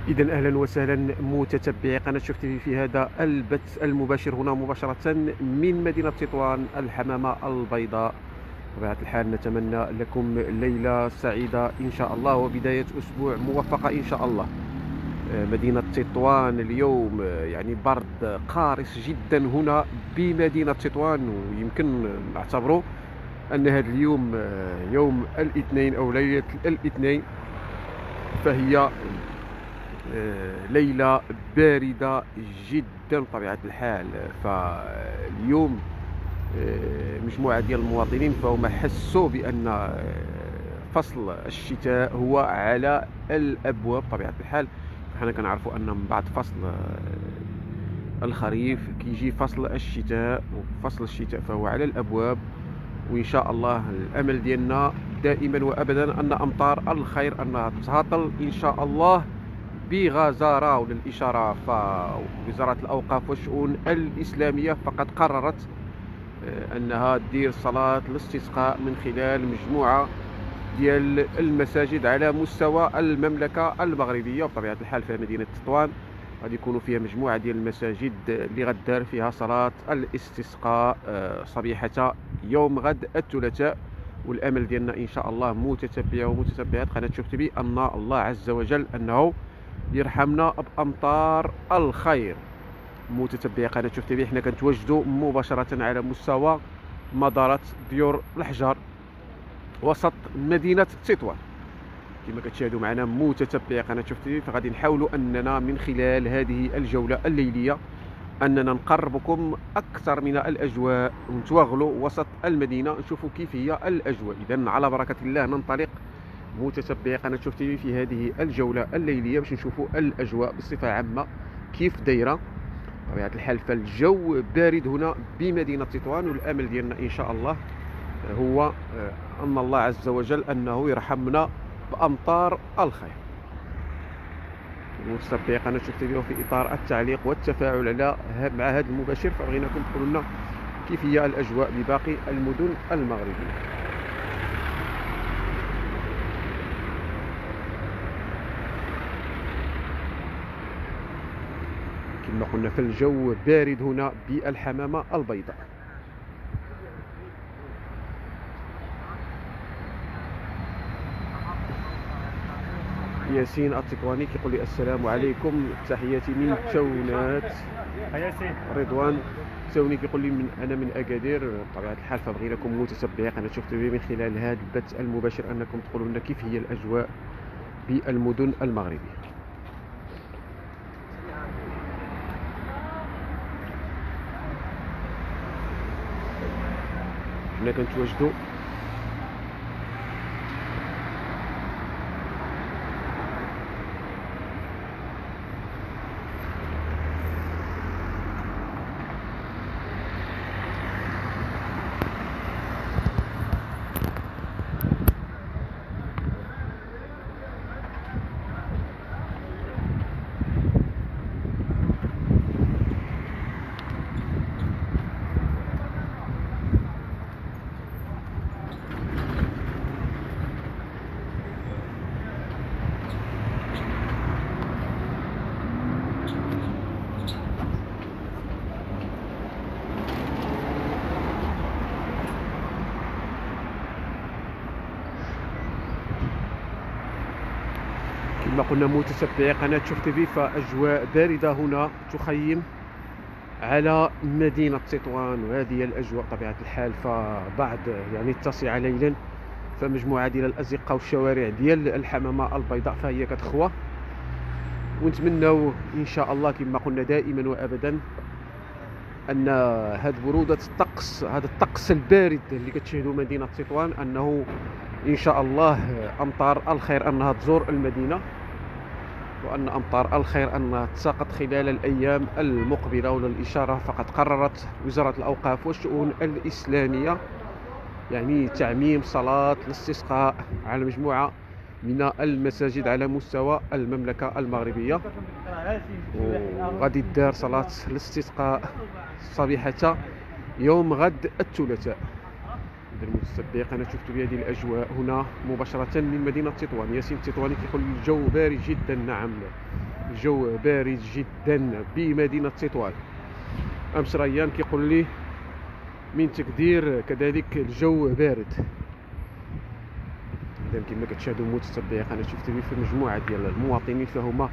إذا أهلا وسهلا متتبعي قناة شوف تيفي في هذا البث المباشر هنا مباشرة من مدينة تطوان الحمامة البيضاء. بطبيعة الحال نتمنى لكم ليلة سعيدة إن شاء الله وبداية أسبوع موفقة إن شاء الله. مدينة تطوان اليوم يعني برد قارس جدا هنا بمدينة تطوان، ويمكن نعتبره أن هذا اليوم يوم الاثنين أو ليلة الاثنين، فهي ليلة باردة جدا بطبيعة الحال. فاليوم مجموعة ديال المواطنين فهم حسوا بأن فصل الشتاء هو على الأبواب بطبيعة الحال. حنا كنعرفوا أن من بعد فصل الخريف كيجي فصل الشتاء، وفصل الشتاء فهو على الأبواب، وإن شاء الله الأمل ديالنا دائما وأبدا أن أمطار الخير أنها تهطل إن شاء الله بغزارة. وللإشارة فوزارة الأوقاف والشؤون الإسلامية فقد قررت أنها دير صلاة الاستسقاء من خلال مجموعة ديال المساجد على مستوى المملكة المغربية. بطبيعة الحال في مدينة تطوان غادي يكونوا فيها مجموعة ديال المساجد اللي غدار فيها صلاة الاستسقاء صبيحة يوم غد الثلاثاء. والأمل ديالنا إن شاء الله متتبعي ومتتبعات قناة شوف تيفي أن الله عز وجل أنه يرحمنا بأمطار الخير. متتبعي قناة شوف تيفي حنا كنتواجدوا مباشرة على مستوى مدارة ديور الحجار وسط مدينة تطوان. كما كتشاهدوا معنا متتبعي قناة شوف تيفي، فغادي نحاولوا أننا من خلال هذه الجولة الليلية أننا نقربكم أكثر من الأجواء ونتوغلوا وسط المدينة نشوفوا كيف هي الأجواء. إذن على بركة الله ننطلق متتبعي قناة شوف تيفي في هذه الجولة الليلية باش نشوفوا الأجواء بصفة عامة كيف دايرة. بطبيعة الحال فالجو بارد هنا بمدينة تطوان، والأمل ديالنا إن شاء الله هو أن الله عز وجل أنه يرحمنا بأمطار الخير. متتبعي قناة شوف تيفي في إطار التعليق والتفاعل على مع هذا المباشر فبغيناكم تقولوا لنا كيف هي الأجواء بباقي المدن المغربية. كما قلنا فالجو بارد هنا بالحمامة البيضاء. ياسين التطواني كيقول لي السلام عليكم، تحياتي من تونات. رضوان توني كيقول لي انا من اكادير. بطبيعه الحال فبغي لكم متتبعي قناه شوف تيفي من خلال هذا البث المباشر انكم تقولوا لنا كيف هي الاجواء بالمدن المغربيه. حنا كنتواجدوا كما قلنا متتبعي قناة شوف تيفي فأجواء باردة هنا تخيم على مدينة تطوان، وهذه الأجواء طبيعة الحال. فبعد يعني التاسعة ليلا فمجموعة ديال الأزقة والشوارع ديال الحمامة البيضاء فهي كتخوى، ونتمنوا إن شاء الله كما قلنا دائما وأبدا أن هذه برودة الطقس، هذا الطقس البارد اللي كتشاهدوا مدينة تطوان أنه إن شاء الله أمطار الخير أنها تزور المدينة، وأن أمطار الخير أنها تساقط خلال الأيام المقبلة. وللإشارة فقد قررت وزارة الأوقاف والشؤون الإسلامية يعني تعميم صلاة الاستسقاء على مجموعة من المساجد على مستوى المملكة المغربية، وغادي تدار صلاة الاستسقاء صبيحة يوم غد الثلاثاء. المتتبعي قناة شفتوا بهذه الأجواء هنا مباشرة من مدينة تطوان. ياسين التطواني كيقول الجو بارد جدا. نعم الجو بارد جدا بمدينة تطوان. أمس ريان كيقول لي من تقدير كذلك الجو بارد. إذا كما كتشاهدوا متتبعي قناة شوف تي في، في مجموعة ديال المواطنين فهما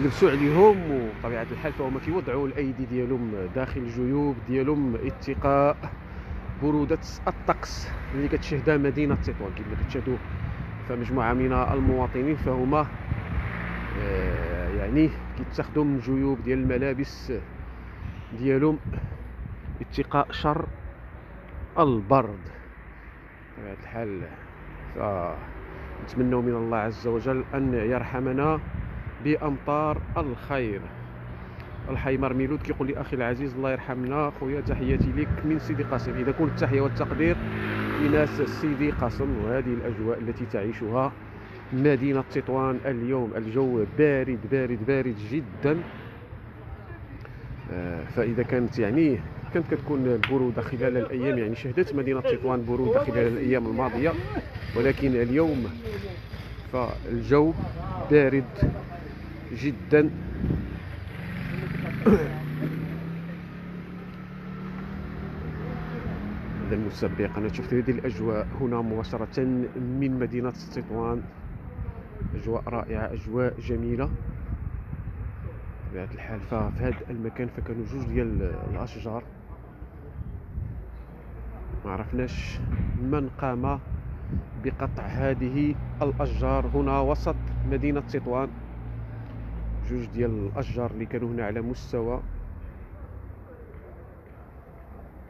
لبسوا عليهم، وطبيعة الحال فهما كيوضعوا الأيدي ديالهم داخل الجيوب ديالهم اتقاء برودة الطقس اللي كتشهدها مدينة تطوان. كما كتشاهدوا فمجموعة من المواطنين فهما يعني كيتخذوا من الجيوب ديال الملابس ديالهم اتقاء شر البرد. بطبيعة الحال فنتمنوا من الله عز وجل أن يرحمنا بأمطار الخير. الحيمر ميلود كيقول لي أخي العزيز الله يرحمنا خويا، تحياتي لك من سيدي قاسم. إذا كنت التحية والتقدير لناس سيدي قاسم، وهذه الأجواء التي تعيشها مدينة تطوان اليوم. الجو بارد بارد بارد جدا. فإذا كانت كانت كتكون البرودة خلال الأيام، شهدت مدينة تطوان برودة خلال الأيام الماضية، ولكن اليوم فالجو بارد جدا. إذا المتابعين قناة شوف هذه الأجواء هنا مباشرة من مدينة تطوان، أجواء رائعة، أجواء جميلة بطبيعة الحال. ففي هذا المكان فكانوا جوج ديال الأشجار، ما عرفناش من قام بقطع هذه الأشجار هنا وسط مدينة تطوان. جوج ديال الأشجار اللي كانوا هنا على مستوى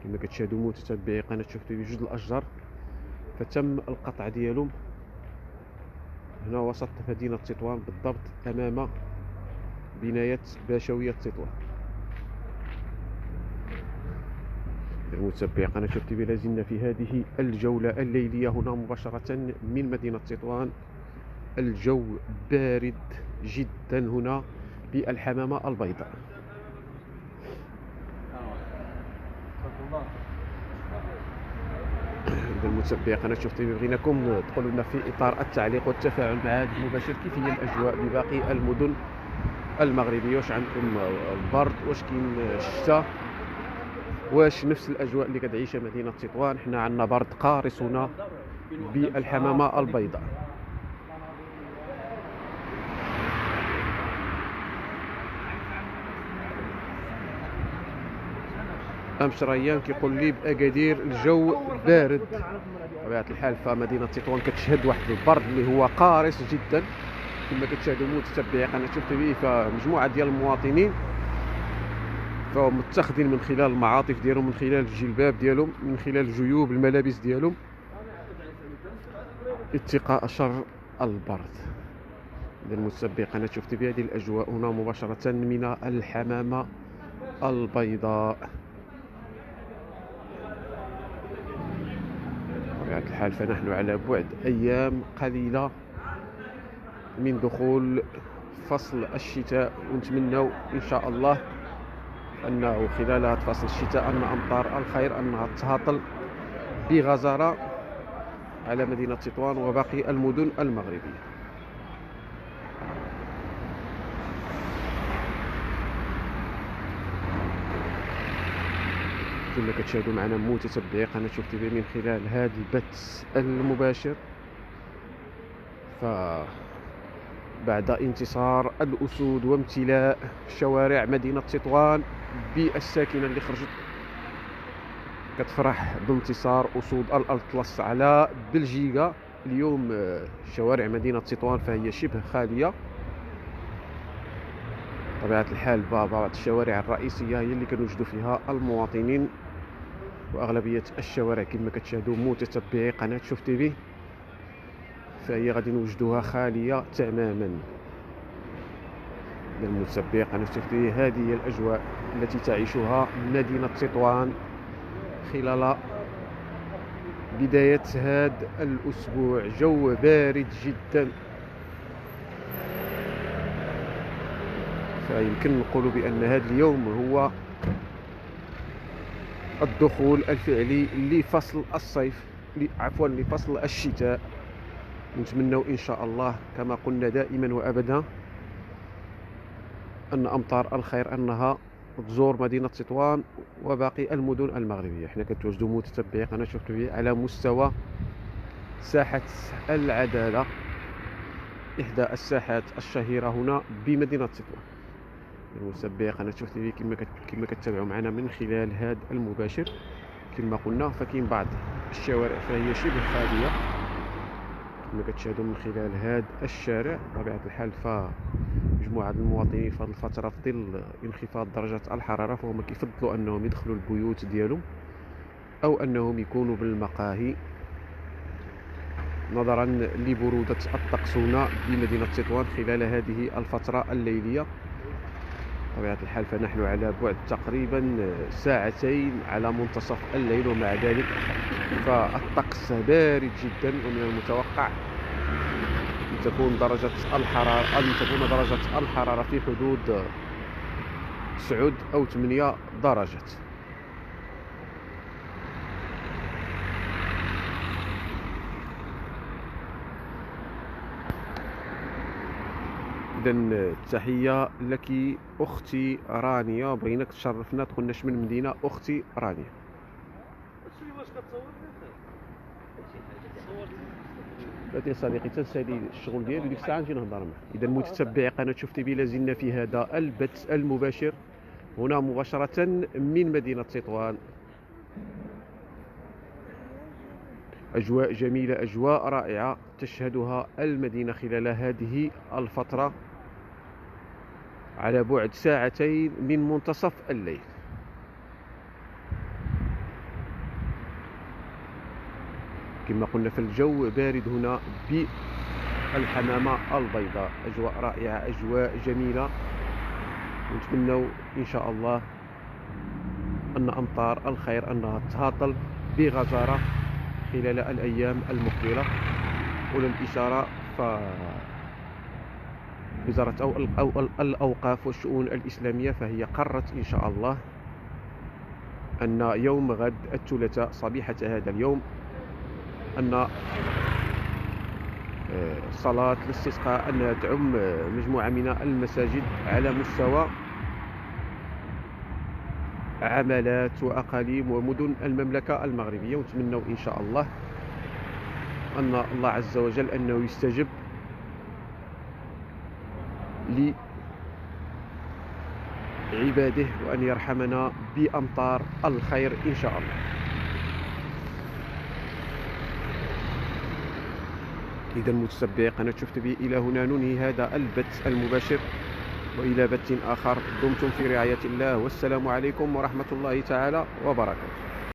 كما كتشاهدوا متتبعي قناة شوف تي في، جوج الأشجار فتم القطع ديالهم هنا وسط مدينة تطوان، بالضبط أمام بناية باشوية تطوان. المتابعين قناة شوف تي في، لازلنا في هذه الجولة الليلية هنا مباشرة من مدينة تطوان. الجو بارد جدا هنا بالحمامة البيضاء. إذا المتابعين قناة شوف تي في، بغيناكم تقولوا لنا في إطار التعليق والتفاعل مع هذا المباشر كيف هي الأجواء بباقي المدن المغربية. واش عندكم البرد، واش كاين الشتاء، واش نفس الأجواء اللي كتعيشها مدينة تطوان؟ حنا عندنا برد قارس هنا بالحمامة البيضاء. أمس ريان كيقول لي بأكادير الجو بارد. بطبيعة الحال فمدينة تطوان كتشهد واحد البرد اللي هو قارس جدا كما كتشاهدوا متتبعي قناة شوف تي في. فمجموعة ديال المواطنين فهم متخذين من خلال المعاطف ديالهم، من خلال الجلباب ديالهم، من خلال جيوب الملابس ديالهم اتقاء شر البرد. إذا المتابعين قناة شوف تي في، هذه الأجواء هنا مباشرة من الحمامة البيضاء. بطبيعة الحال فنحن على بعد أيام قليلة من دخول فصل الشتاء، ونتمنوا إن شاء الله أنه خلال هذا فصل الشتاء أن أمطار الخير أنها تهطل بغزارة على مدينة تطوان وباقي المدن المغربية. كما كتشاهدوا معنا متتبعي قناة شوف تي في من خلال هذا البث المباشر، فبعد انتصار الأسود وامتلاء شوارع مدينة تطوان بالساكنة اللي خرجت كتفرح بانتصار أسود الأطلس على بلجيكا، اليوم شوارع مدينة تطوان فهي شبه خالية. طبيعة الحال بعض الشوارع الرئيسية هي اللي كنوجدوا فيها المواطنين، وأغلبية الشوارع كما كتشاهدوا متتبعي قناة شوف تي في فهي غادي نوجدوها خالية تماما. للمتابعي قناة شوف تي في، هذه هي الأجواء التي تعيشها مدينة تطوان خلال بداية هذا الأسبوع. جو بارد جدا، فيمكن نقول بأن هذا اليوم هو الدخول الفعلي لفصل الصيف، عفوا لفصل الشتاء. نتمنوا إن شاء الله كما قلنا دائما وأبدا أن أمطار الخير أنها تزور مدينة تطوان وباقي المدن المغربية. حنا كنتواجدوا متتبعي قناة شوف تي في على مستوى ساحة العدالة، إحدى الساحات الشهيرة هنا بمدينة تطوان. متتبعي قناة شوف تي في كما كتتابعوا معنا من خلال هذا المباشر، كما قلنا فكاين بعض الشوارع فهي شبه خالية كما كتشاهدوا من خلال هذا الشارع. بطبيعة الحال فمجموعة المواطنين في هذه الفترة في ظل انخفاض درجات الحرارة فهم كيفضلوا أنهم يدخلوا البيوت ديالهم أو أنهم يكونوا بالمقاهي نظرا لبرودة الطقس هنا بمدينة تطوان خلال هذه الفترة الليلية. بطبيعة الحال فنحن على بعد تقريبا ساعتين على منتصف الليل، ومع ذلك فالطقس بارد جدا، ومن المتوقع أن تكون درجة الحرارة في حدود 9 أو 8 درجات. إذن تحية لك أختي رانيا، بغيناك تشرفنا تقولناش من مدينة أختي رانيا. فاتي صديقي تنسالي الشغل ديالي ديك الساعة نجي نهضر معك. إذا متتبعي قناة شوف تي في لازلنا في هذا البث المباشر هنا مباشرة من مدينة تطوان. أجواء جميلة، أجواء رائعة تشهدها المدينة خلال هذه الفترة على بعد ساعتين من منتصف الليل. كما قلنا فالجو بارد هنا بالحمامة البيضاء، أجواء رائعة، أجواء جميلة، ونتمنى إن شاء الله أن أمطار الخير أنها تهاطل بغزارة خلال الأيام المقبلة. أولى الإشارة وزارة الأوقاف والشؤون الإسلامية فهي قررت إن شاء الله أن يوم غد الثلاثاء صبيحة هذا اليوم أن صلاة الاستسقاء أنها تعم مجموعة من المساجد على مستوى عملات وأقاليم ومدن المملكة المغربية، ونتمنى إن شاء الله أن الله عز وجل أنه يستجب لعباده وأن يرحمنا بأمطار الخير إن شاء الله. إذا متتبعي قناة شوف تي في إلى هنا ننهي هذا البث المباشر، وإلى بث آخر دمتم في رعاية الله، والسلام عليكم ورحمة الله تعالى وبركاته.